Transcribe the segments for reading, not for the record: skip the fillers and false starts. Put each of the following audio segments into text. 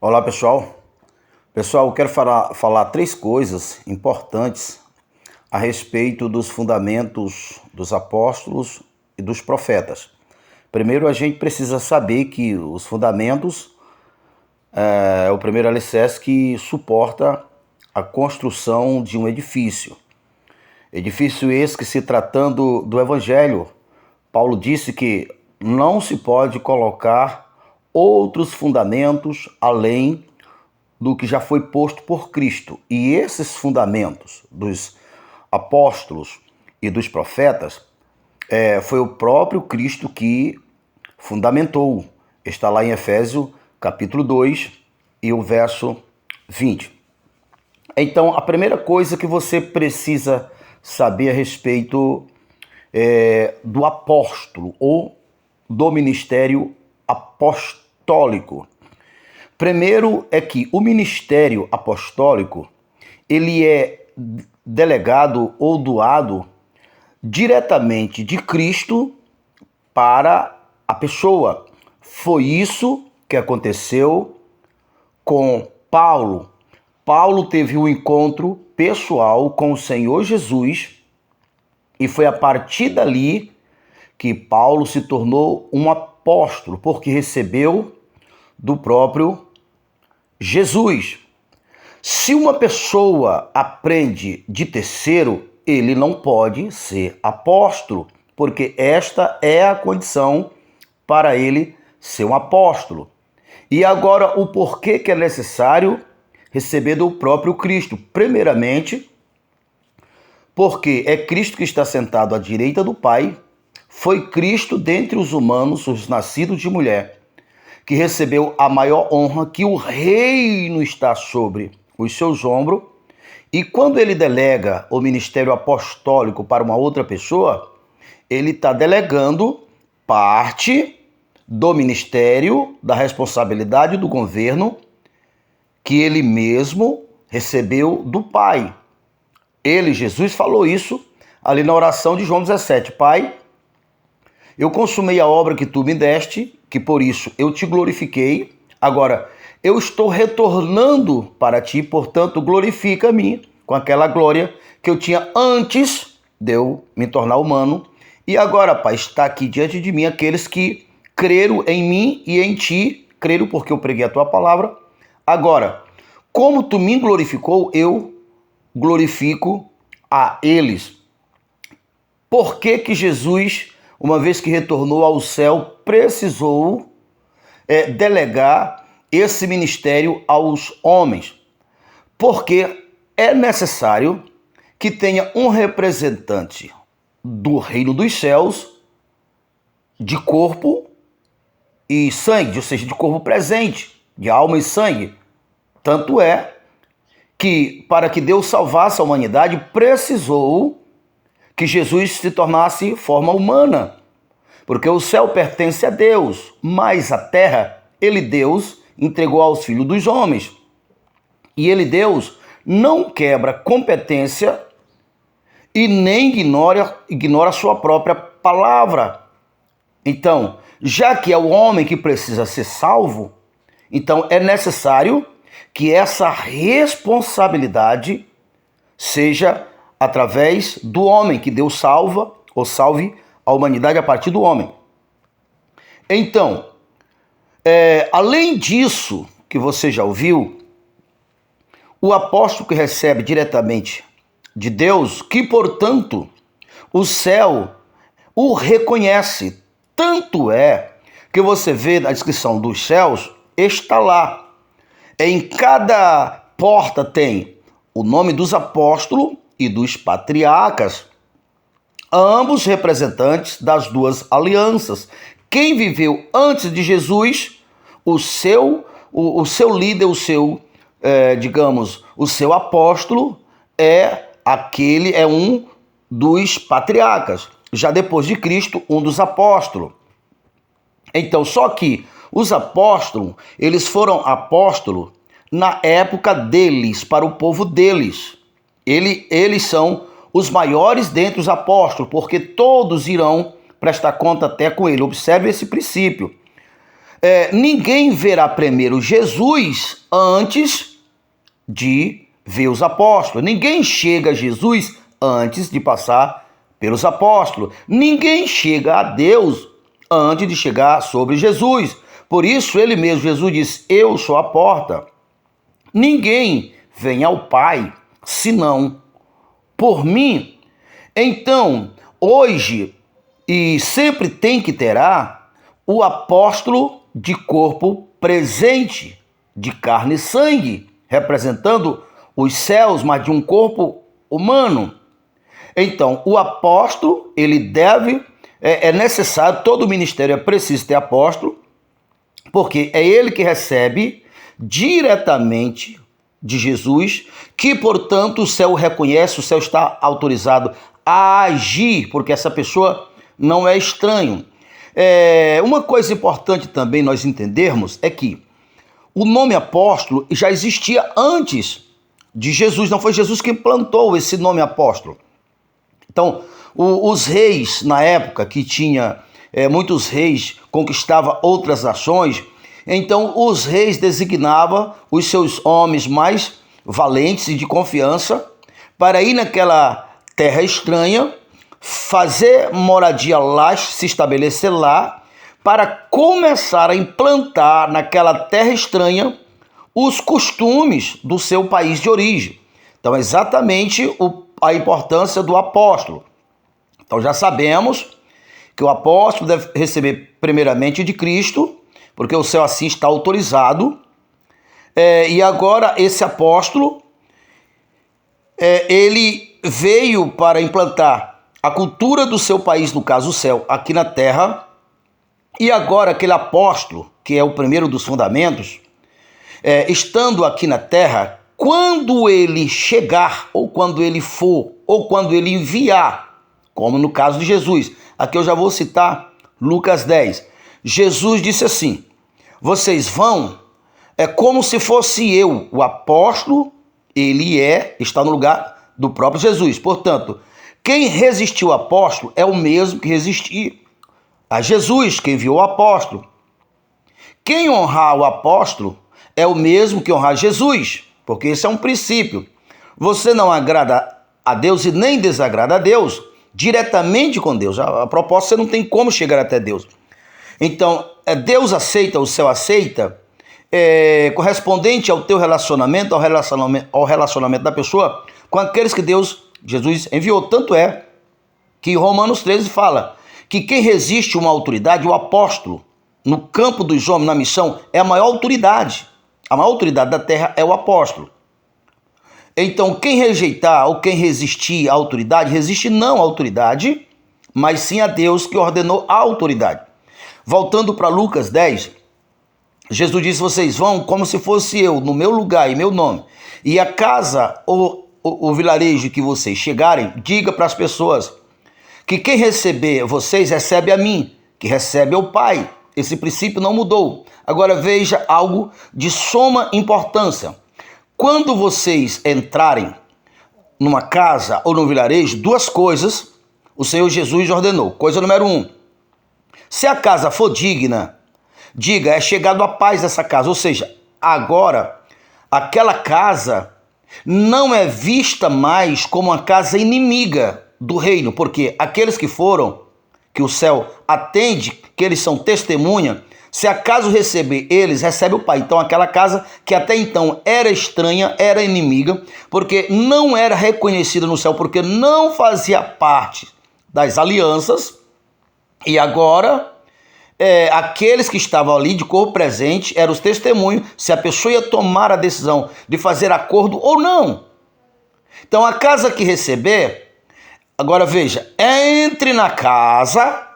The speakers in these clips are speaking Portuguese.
Olá, pessoal. Pessoal, eu quero falar três coisas importantes a respeito dos fundamentos dos apóstolos e dos profetas. Primeiro, a gente precisa saber que os fundamentos é o primeiro alicerce que suporta a construção de um edifício. Edifício esse que, se tratando do Evangelho, Paulo disse que não se pode colocar outros fundamentos além do que já foi posto por Cristo. E esses fundamentos dos apóstolos e dos profetas foi o próprio Cristo que fundamentou. Está lá em Efésios capítulo 2 e o verso 20. Então, a primeira coisa que você precisa saber a respeito do apóstolo ou do ministério apostólico. Primeiro é que o ministério apostólico, ele é delegado ou doado diretamente de Cristo para a pessoa. Foi isso que aconteceu com Paulo. Paulo teve um encontro pessoal com o Senhor Jesus e foi a partir dali que Paulo se tornou um apóstolo, porque recebeu do próprio Jesus. Se uma pessoa aprende de terceiro, ele não pode ser apóstolo, porque esta é a condição para ele ser um apóstolo. E agora, o porquê que é necessário receber do próprio Cristo? Primeiramente, porque é Cristo que está sentado à direita do Pai, foi Cristo dentre os humanos, os nascidos de mulher, que recebeu a maior honra, que o reino está sobre os seus ombros, e quando ele delega o ministério apostólico para uma outra pessoa, ele está delegando parte do ministério, da responsabilidade do governo, que ele mesmo recebeu do Pai. Ele, Jesus, falou isso ali na oração de João 17. Pai, eu consumei a obra que tu me deste, que por isso eu te glorifiquei. Agora, eu estou retornando para ti, portanto, glorifica-me com aquela glória que eu tinha antes de eu me tornar humano. E agora, Pai, está aqui diante de mim aqueles que creram em mim e em ti, creram porque eu preguei a tua palavra. Agora, como tu me glorificou, eu glorifico a eles. Por que que Jesus, uma vez que retornou ao céu, precisou delegar esse ministério aos homens? Porque é necessário que tenha um representante do reino dos céus de corpo e sangue, ou seja, de corpo presente, de alma e sangue. Tanto é que, para que Deus salvasse a humanidade, precisou que Jesus se tornasse forma humana, porque o céu pertence a Deus, mas a terra, ele, Deus, entregou aos filhos dos homens. E ele, Deus, não quebra competência e nem ignora a sua própria palavra. Então, já que é o homem que precisa ser salvo, então é necessário que essa responsabilidade seja através do homem, que Deus salva ou salve a humanidade a partir do homem. Então, além disso que você já ouviu, o apóstolo que recebe diretamente de Deus, que portanto o céu o reconhece. Tanto é que você vê na descrição dos céus, está lá. Em cada porta tem o nome dos apóstolos e dos patriarcas, ambos representantes das duas alianças. Quem viveu antes de Jesus, o seu líder, o seu apóstolo é um dos patriarcas. Já depois de Cristo, um dos apóstolos. Então, só que os apóstolos, eles foram apóstolos na época deles, para o povo deles. Eles são os maiores dentre os apóstolos, porque todos irão prestar conta até com ele. Observe esse princípio. ninguém verá primeiro Jesus antes de ver os apóstolos. Ninguém chega a Jesus antes de passar pelos apóstolos. Ninguém chega a Deus antes de chegar sobre Jesus. Por isso, ele mesmo, Jesus diz: eu sou a porta. Ninguém vem ao Pai senão por mim. Então, hoje e sempre tem que terá o apóstolo de corpo presente, de carne e sangue, representando os céus, mas de um corpo humano. Então, o apóstolo, ele deve, é necessário, todo ministério é preciso ter apóstolo, porque é ele que recebe diretamente de Jesus, que, portanto, o céu reconhece, o céu está autorizado a agir, porque essa pessoa não é estranho. Uma coisa importante também nós entendermos é que o nome apóstolo já existia antes de Jesus, não foi Jesus que implantou esse nome apóstolo. Então, os reis, na época que tinha muitos reis, conquistavam outras nações, então os reis designavam os seus homens mais valentes e de confiança para ir naquela terra estranha, fazer moradia lá, se estabelecer lá, para começar a implantar naquela terra estranha os costumes do seu país de origem. Então, exatamente a importância do apóstolo. Então, já sabemos que o apóstolo deve receber primeiramente de Cristo, porque o céu assim está autorizado. E agora esse apóstolo, ele veio para implantar a cultura do seu país, no caso o céu, aqui na terra. E agora aquele apóstolo, que é o primeiro dos fundamentos, estando aqui na terra, quando ele chegar, ou quando ele for, ou quando ele enviar, como no caso de Jesus, aqui eu já vou citar Lucas 10. Jesus disse assim: vocês vão, como se fosse eu, o apóstolo, ele está no lugar do próprio Jesus. Portanto, quem resistiu ao apóstolo é o mesmo que resistiu a Jesus, que enviou o apóstolo. Quem honrar o apóstolo é o mesmo que honrar Jesus, porque esse é um princípio. Você não agrada a Deus e nem desagrada a Deus diretamente com Deus. A propósito, você não tem como chegar até Deus. Então, Deus aceita, o céu aceita, correspondente ao teu relacionamento, ao relacionamento da pessoa com aqueles que Jesus enviou. Tanto é que Romanos 13 fala que quem resiste uma autoridade, o apóstolo, no campo dos homens, na missão, é a maior autoridade. A maior autoridade da terra é o apóstolo. Então, quem rejeitar ou quem resistir à autoridade, resiste não à autoridade, mas sim a Deus que ordenou a autoridade. Voltando para Lucas 10, Jesus disse: vocês vão como se fosse eu, no meu lugar e meu nome. E a casa ou o vilarejo que vocês chegarem, diga para as pessoas que quem receber vocês recebe a mim, que recebe ao Pai. Esse princípio não mudou. Agora veja algo de suma importância. Quando vocês entrarem numa casa ou num vilarejo, duas coisas o Senhor Jesus ordenou. Coisa número 1, se a casa for digna, diga: é chegado a paz dessa casa. Ou seja, agora aquela casa não é vista mais como uma casa inimiga do reino, porque aqueles que foram, que o céu atende, que eles são testemunha, se acaso receber eles, recebe o Pai. Então aquela casa que até então era estranha, era inimiga, porque não era reconhecida no céu, porque não fazia parte das alianças, e agora aqueles que estavam ali de corpo presente eram os testemunhos se a pessoa ia tomar a decisão de fazer acordo ou não. Então a casa que receber, agora veja, entre na casa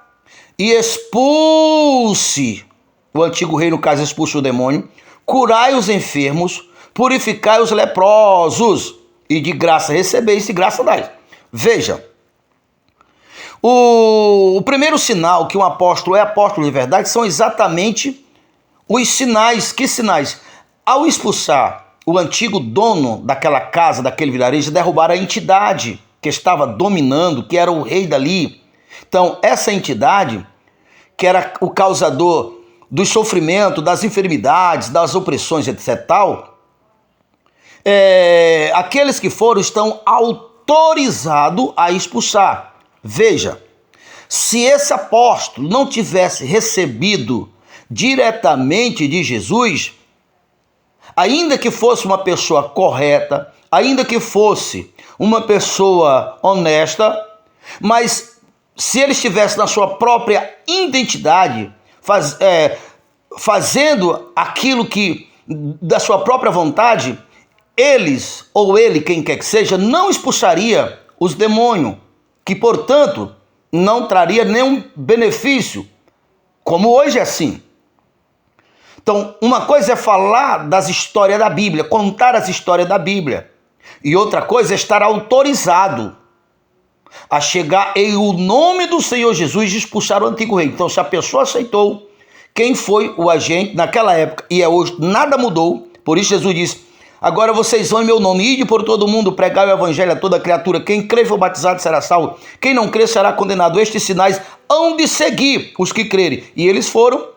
e expulse o antigo rei, no caso expulse o demônio, curai os enfermos, purificai os leprosos, e de graça recebeis e graça dais. Veja, o primeiro sinal que um apóstolo é apóstolo de verdade são exatamente os sinais. Que sinais? Ao expulsar o antigo dono daquela casa, daquele vilarejo, derrubar a entidade que estava dominando, que era o rei dali. Então, essa entidade, que era o causador dos sofrimentos, das enfermidades, das opressões, etc. tal, aqueles que foram estão autorizados a expulsar. Veja, se esse apóstolo não tivesse recebido diretamente de Jesus, ainda que fosse uma pessoa correta, ainda que fosse uma pessoa honesta, mas se ele estivesse na sua própria identidade, fazendo aquilo que da sua própria vontade, eles, ou ele, quem quer que seja, não expulsaria os demônios, que, portanto, não traria nenhum benefício, como hoje é assim. Então, uma coisa é falar das histórias da Bíblia, contar as histórias da Bíblia, e outra coisa é estar autorizado a chegar em o nome do Senhor Jesus e expulsar o antigo rei. Então, se a pessoa aceitou, quem foi o agente naquela época e é hoje, nada mudou. Por isso Jesus disse: agora vocês vão em meu nome, ide por todo mundo, pregai o evangelho a toda criatura. Quem crê e for batizado será salvo, quem não crê será condenado. Estes sinais hão de seguir os que crerem. E eles foram,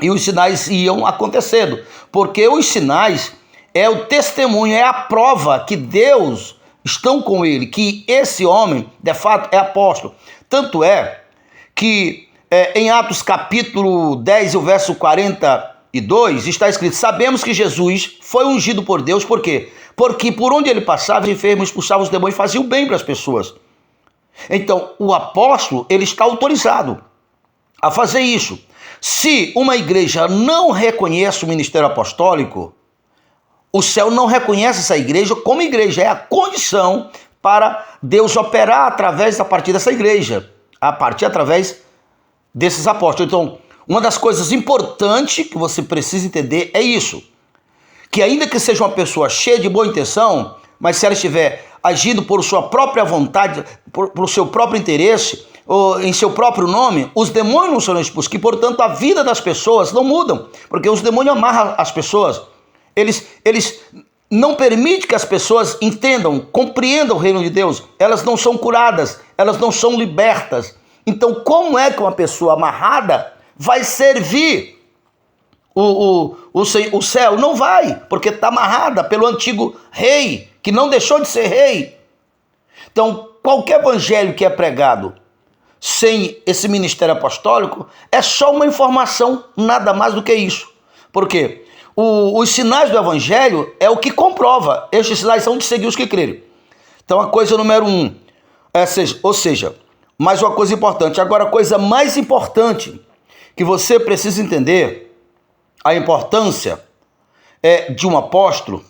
e os sinais iam acontecendo, porque os sinais é o testemunho, é a prova que Deus estão com ele, que esse homem, de fato, é apóstolo. Tanto é que em Atos capítulo 10, o verso 42, está escrito: sabemos que Jesus foi ungido por Deus, por quê? Porque por onde ele passava, os enfermos expulsavam os demônios e faziam bem para as pessoas. Então, o apóstolo, ele está autorizado a fazer isso. Se uma igreja não reconhece o ministério apostólico, o céu não reconhece essa igreja como igreja, é a condição para Deus operar a partir dessa igreja, através desses apóstolos. Então, uma das coisas importantes que você precisa entender é isso, que ainda que seja uma pessoa cheia de boa intenção, mas se ela estiver agindo por sua própria vontade, por seu próprio interesse, ou em seu próprio nome, os demônios não serão expulsos, que portanto a vida das pessoas não mudam, porque os demônios amarram as pessoas. Eles não permitem que as pessoas entendam, compreendam o reino de Deus. Elas não são curadas, elas não são libertas. Então, como é que uma pessoa amarrada vai servir o céu? Não vai, porque está amarrada pelo antigo rei, que não deixou de ser rei. Então, qualquer evangelho que é pregado sem esse ministério apostólico é só uma informação, nada mais do que isso. Por quê? Os sinais do evangelho é o que comprova. Estes sinais são de seguir os que crerem. Então, a coisa número 1, ou seja, mais uma coisa importante. Agora, a coisa mais importante que você precisa entender, a importância de um apóstolo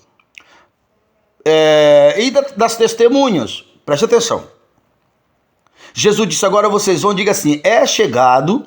e das testemunhas. Preste atenção. Jesus disse: agora vocês vão, diga assim: é chegado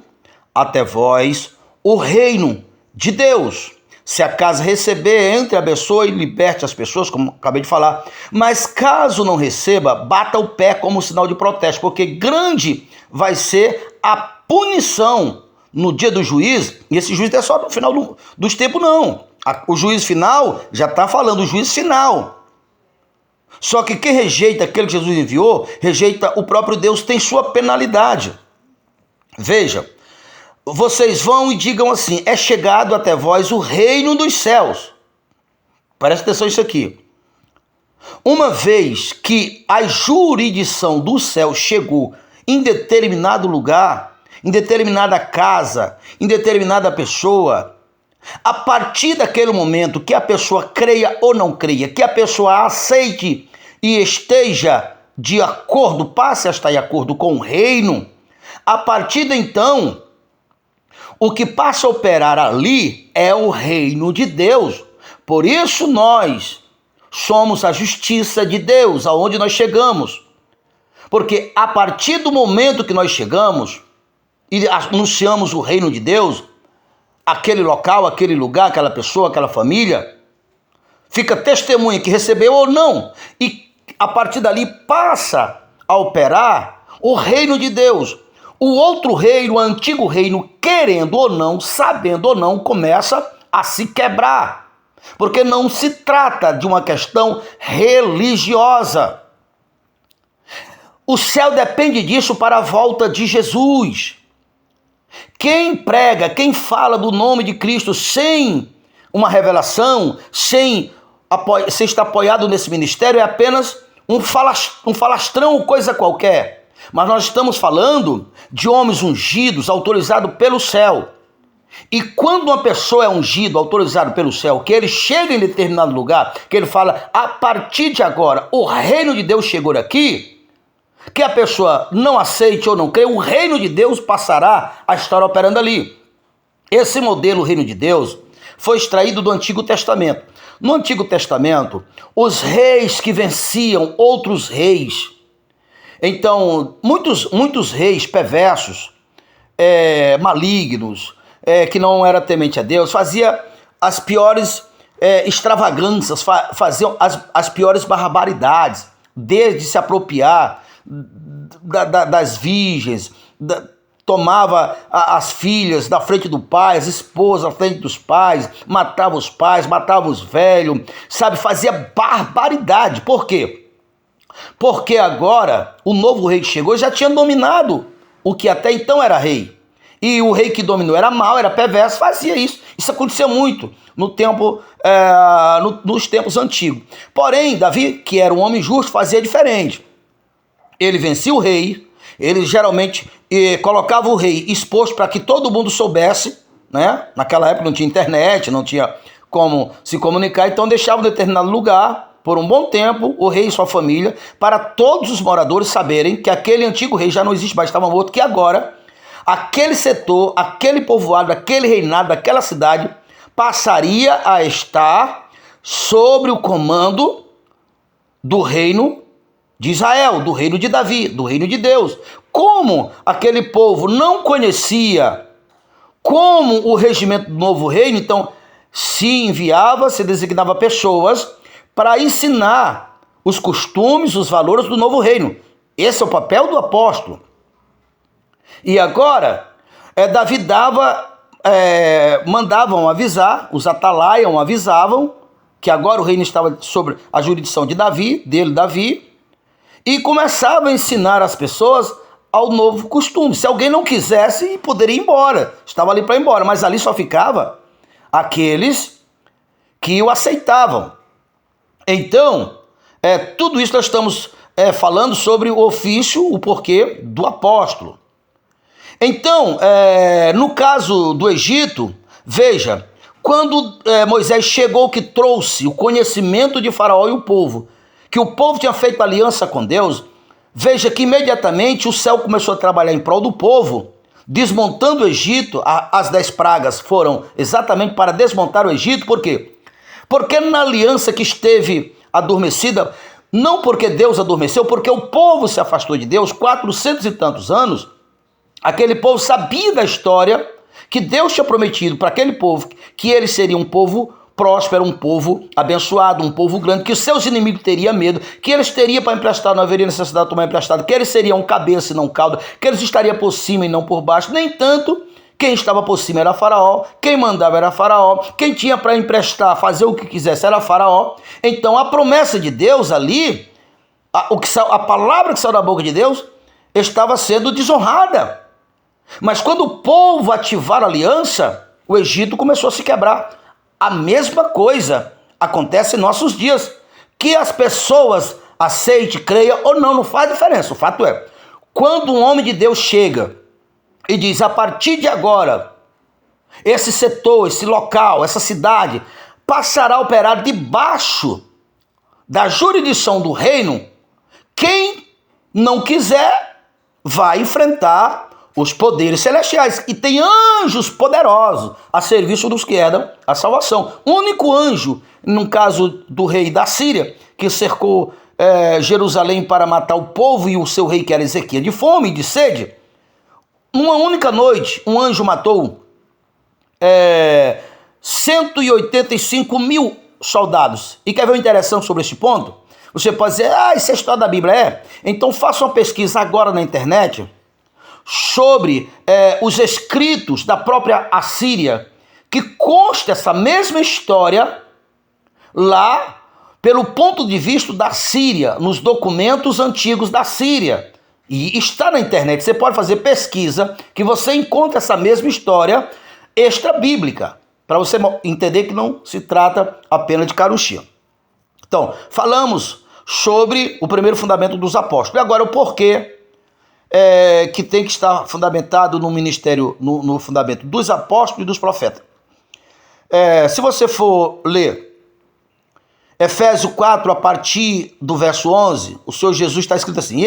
até vós o reino de Deus. Se a casa receber, entre, abençoe e liberte as pessoas, como acabei de falar. Mas caso não receba, bata o pé como sinal de protesto, porque grande vai ser a punição no dia do juízo. E esse juízo não é só no final dos tempos, não. O juízo final, já está falando, o juízo final. Só que quem rejeita aquele que Jesus enviou, rejeita o próprio Deus, tem sua penalidade. Veja. Vocês vão e digam assim: é chegado até vós o reino dos céus. Presta atenção nisso aqui. Uma vez que a jurisdição do céu chegou em determinado lugar, em determinada casa, em determinada pessoa, a partir daquele momento que a pessoa creia ou não creia, que a pessoa aceite e esteja de acordo, passe a estar de acordo com o reino, a partir de então, o que passa a operar ali é o reino de Deus. Por isso nós somos a justiça de Deus, aonde nós chegamos. Porque a partir do momento que nós chegamos e anunciamos o reino de Deus, aquele local, aquele lugar, aquela pessoa, aquela família, fica testemunha que recebeu ou não. E a partir dali passa a operar o reino de Deus. O outro reino, o antigo reino, querendo ou não, sabendo ou não, começa a se quebrar. Porque não se trata de uma questão religiosa. O céu depende disso para a volta de Jesus. Quem prega, quem fala do nome de Cristo sem uma revelação, sem estar apoiado nesse ministério, é apenas um falastrão, coisa qualquer. Mas nós estamos falando de homens ungidos, autorizados pelo céu. E quando uma pessoa é ungida, autorizada pelo céu, que ele chega em determinado lugar, que ele fala, a partir de agora, o reino de Deus chegou aqui, que a pessoa não aceite ou não crê, o reino de Deus passará a estar operando ali. Esse modelo reino de Deus foi extraído do Antigo Testamento. No Antigo Testamento, os reis que venciam outros reis, então muitos reis perversos, malignos, que não era temente a Deus, fazia as piores extravagâncias, faziam as piores barbaridades, desde se apropriar das virgens, tomava as filhas da frente do pai, as esposas da frente dos pais, matava os velhos, sabe, fazia barbaridade. Por quê? Porque agora o novo rei que chegou já tinha dominado o que até então era rei. E o rei que dominou era mau, era perverso, fazia isso. Isso acontecia muito nos tempos antigos. Porém, Davi, que era um homem justo, fazia diferente. Ele vencia o rei, ele geralmente colocava o rei exposto para que todo mundo soubesse, né? Naquela época não tinha internet, não tinha como se comunicar, então deixava em determinado lugar, por um bom tempo, o rei e sua família, para todos os moradores saberem que aquele antigo rei já não existe mais, estava morto, que agora aquele setor, aquele povoado, aquele reinado, aquela cidade passaria a estar sobre o comando do reino de Israel, do reino de Davi, do reino de Deus. Como aquele povo não conhecia como o regimento do novo reino, então se designava pessoas para ensinar os costumes, os valores do novo reino. Esse é o papel do apóstolo. E agora, Davi mandavam avisar, os atalaias avisavam que agora o reino estava sobre a jurisdição de Davi, e começava a ensinar as pessoas ao novo costume. Se alguém não quisesse, poderia ir embora, estava ali para ir embora, mas ali só ficava aqueles que o aceitavam. Então, tudo isso nós estamos falando sobre o ofício, o porquê do apóstolo. Então, no caso do Egito, veja, quando Moisés chegou, que trouxe o conhecimento de Faraó e o povo, que o povo tinha feito aliança com Deus, veja que imediatamente o céu começou a trabalhar em prol do povo, desmontando o Egito. As 10 pragas foram exatamente para desmontar o Egito. Por quê? Porque na aliança que esteve adormecida, não porque Deus adormeceu, porque o povo se afastou de Deus 400 e tantos anos. Aquele povo sabia da história que Deus tinha prometido para aquele povo, que ele seria um povo próspero, um povo abençoado, um povo grande, que os seus inimigos teriam medo, que eles teriam para emprestar, não haveria necessidade de tomar emprestado, que eles seriam cabeça e não cauda, que eles estariam por cima e não por baixo. Nem tanto, quem estava por cima era Faraó, quem mandava era Faraó, quem tinha para emprestar, fazer o que quisesse era Faraó. Então a promessa de Deus ali, a palavra que saiu da boca de Deus, estava sendo desonrada. Mas quando o povo ativar a aliança, o Egito começou a se quebrar. A mesma coisa acontece em nossos dias. Que as pessoas aceitem, creiam ou não faz diferença. O fato é, quando um homem de Deus chega e diz, a partir de agora, esse setor, esse local, essa cidade, passará a operar debaixo da jurisdição do reino, quem não quiser vai enfrentar os poderes celestiais. E tem anjos poderosos a serviço dos que herdam a salvação. O único anjo, no caso do rei da Síria, que cercou Jerusalém para matar o povo, e o seu rei, que era Ezequias, de fome e de sede, numa única noite, um anjo matou 185 mil soldados. E quer ver o interessante sobre este ponto? Você pode dizer, isso é história da Bíblia. Então faça uma pesquisa agora na internet sobre os escritos da própria Assíria, que consta essa mesma história lá pelo ponto de vista da Síria, nos documentos antigos da Síria. E está na internet, você pode fazer pesquisa que você encontra essa mesma história extra-bíblica, para você entender que não se trata apenas de carunchinha. Então, falamos sobre o primeiro fundamento dos apóstolos. E agora o porquê que tem que estar fundamentado no ministério, no fundamento dos apóstolos e dos profetas. Se você for ler Efésios 4, a partir do verso 11, o Senhor Jesus está escrito assim: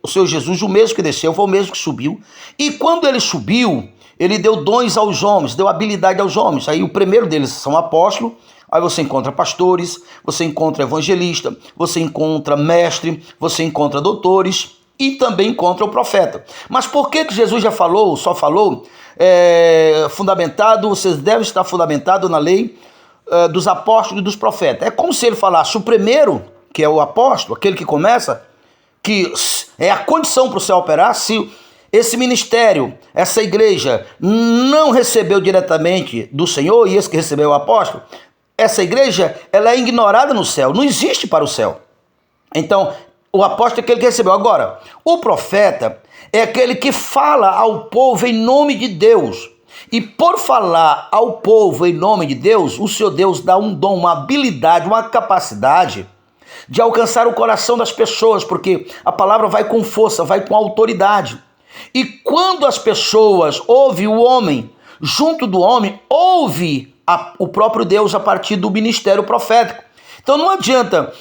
o Senhor Jesus, o mesmo que desceu, foi o mesmo que subiu. E quando ele subiu, ele deu dons aos homens, deu habilidade aos homens. Aí o primeiro deles são apóstolos, aí você encontra pastores, você encontra evangelista, você encontra mestre, você encontra doutores e também encontra o profeta. Mas por que Jesus já falou, só falou, fundamentado, vocês devem estar fundamentado na lei dos apóstolos e dos profetas? É como se ele falasse o primeiro, que é o apóstolo, aquele que começa, que é a condição para o céu operar. Se esse ministério, essa igreja não recebeu diretamente do Senhor, e esse que recebeu o apóstolo, essa igreja ela é ignorada no céu, não existe para o céu. Então, o apóstolo é aquele que recebeu. Agora, o profeta é aquele que fala ao povo em nome de Deus. E por falar ao povo em nome de Deus, o Senhor Deus dá um dom, uma habilidade, uma capacidade de alcançar o coração das pessoas, porque a palavra vai com força, vai com autoridade. E quando as pessoas ouvem o homem, junto do homem, ouve o próprio Deus a partir do ministério profético. Então não adianta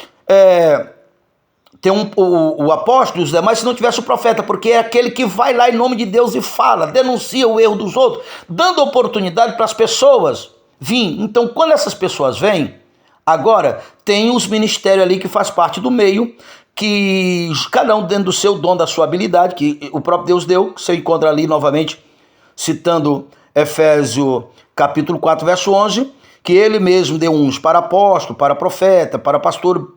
ter o apóstolo e os demais se não tivesse o profeta, porque é aquele que vai lá em nome de Deus e fala, denuncia o erro dos outros, dando oportunidade para as pessoas virem. Então quando essas pessoas vêm, agora tem os ministérios ali que faz parte do meio, que cada um dentro do seu dom, da sua habilidade, que o próprio Deus deu, que você encontra ali novamente, citando Efésios capítulo 4, verso 11, que ele mesmo deu uns para apóstolo, para profeta, para pastor.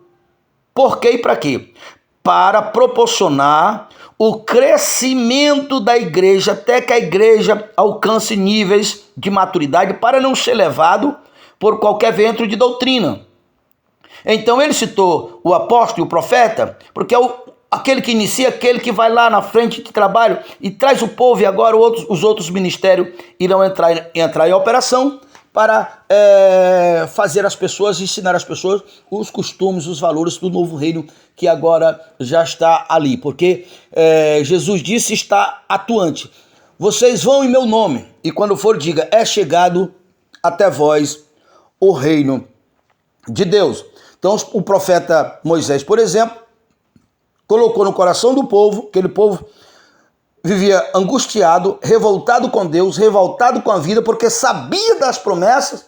Por quê e para quê? Para proporcionar o crescimento da igreja, até que a igreja alcance níveis de maturidade, para não ser levado por qualquer vento de doutrina. Então ele citou o apóstolo e o profeta, porque é aquele que inicia, aquele que vai lá na frente de trabalho e traz o povo, e agora os outros ministérios irão entrar em operação para fazer as pessoas, ensinar as pessoas os costumes, os valores do novo reino que agora já está ali, porque Jesus disse, está atuante. Vocês vão em meu nome, e quando for, diga, é chegado até vós o reino de Deus. Então o profeta Moisés, por exemplo, colocou no coração do povo, aquele povo vivia angustiado, revoltado com Deus, revoltado com a vida, porque sabia das promessas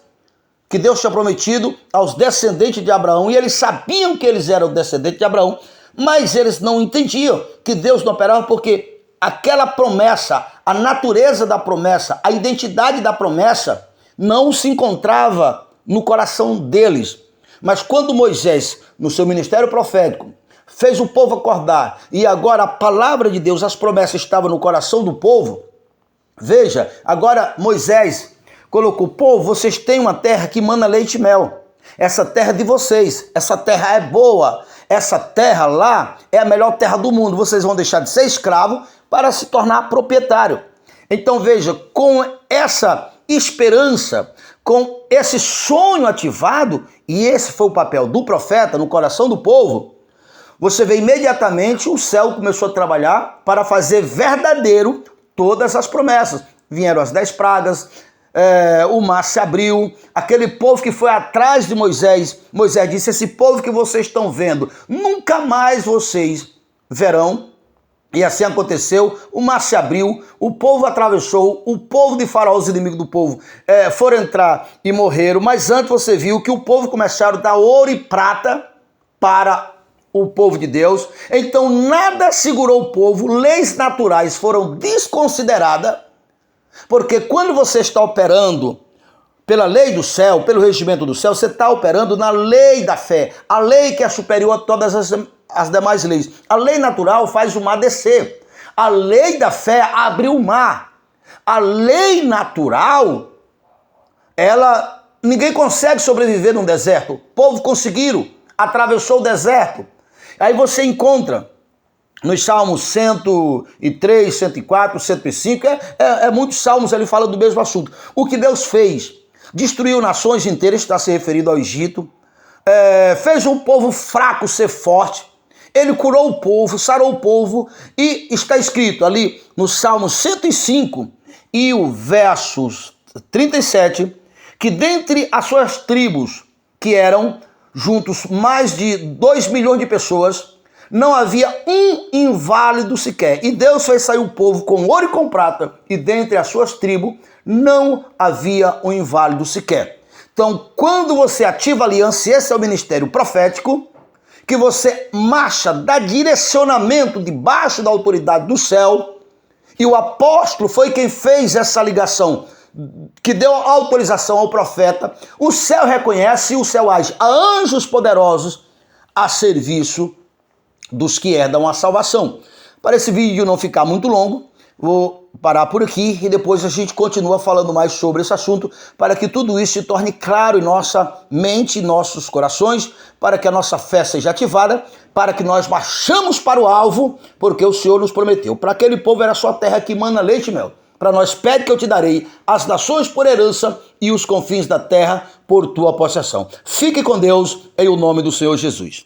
que Deus tinha prometido aos descendentes de Abraão, e eles sabiam que eles eram descendentes de Abraão, mas eles não entendiam que Deus não operava, porque aquela promessa, a natureza da promessa, a identidade da promessa não se encontrava no coração deles. Mas quando Moisés, no seu ministério profético, fez o povo acordar, e agora a palavra de Deus, as promessas estavam no coração do povo, veja, agora Moisés colocou, povo, vocês têm uma terra que mana leite e mel, essa terra é de vocês, essa terra é boa, essa terra lá é a melhor terra do mundo, vocês vão deixar de ser escravo para se tornar proprietário. Então veja, com essa esperança, com esse sonho ativado, e esse foi o papel do profeta no coração do povo, você vê imediatamente o céu começou a trabalhar para fazer verdadeiro todas as promessas. Vieram as 10 pragas, o mar se abriu, aquele povo que foi atrás de Moisés, Moisés disse, esse povo que vocês estão vendo, nunca mais vocês verão. E assim aconteceu, o mar se abriu, o povo atravessou, o povo de Faraó, os inimigos do povo, foram entrar e morreram. Mas antes você viu que o povo começaram a dar ouro e prata para o povo de Deus. Então nada segurou o povo, leis naturais foram desconsideradas, porque quando você está operando pela lei do céu, pelo regimento do céu, você está operando na lei da fé, a lei que é superior a todas as demais leis. A lei natural faz o mar descer. A lei da fé abre o mar. A lei natural, ninguém consegue sobreviver num deserto. O povo conseguiram, atravessou o deserto. Aí você encontra nos Salmos 103, 104, 105, muitos salmos ali falam do mesmo assunto. O que Deus fez? Destruiu nações inteiras, está se referindo ao Egito, fez um povo fraco ser forte, ele curou o povo, sarou o povo, e está escrito ali no Salmo 105 e o versos 37, que dentre as suas tribos, que eram juntos mais de 2 milhões de pessoas, não havia um inválido sequer. E Deus fez sair o povo com ouro e com prata, e dentre as suas tribos não havia um inválido sequer. Então, quando você ativa a aliança, e esse é o ministério profético, que você marcha, dá direcionamento debaixo da autoridade do céu, e o apóstolo foi quem fez essa ligação, que deu autorização ao profeta, o céu reconhece e o céu age. Há anjos poderosos a serviço dos que herdam a salvação. Para esse vídeo não ficar muito longo, vou parar por aqui e depois a gente continua falando mais sobre esse assunto, para que tudo isso se torne claro em nossa mente, em nossos corações, para que a nossa fé seja ativada, para que nós marchamos para o alvo, porque o Senhor nos prometeu. Para aquele povo era só terra que mana leite e mel. Para nós, pede que eu te darei as nações por herança e os confins da terra por tua possessão. Fique com Deus, em o nome do Senhor Jesus.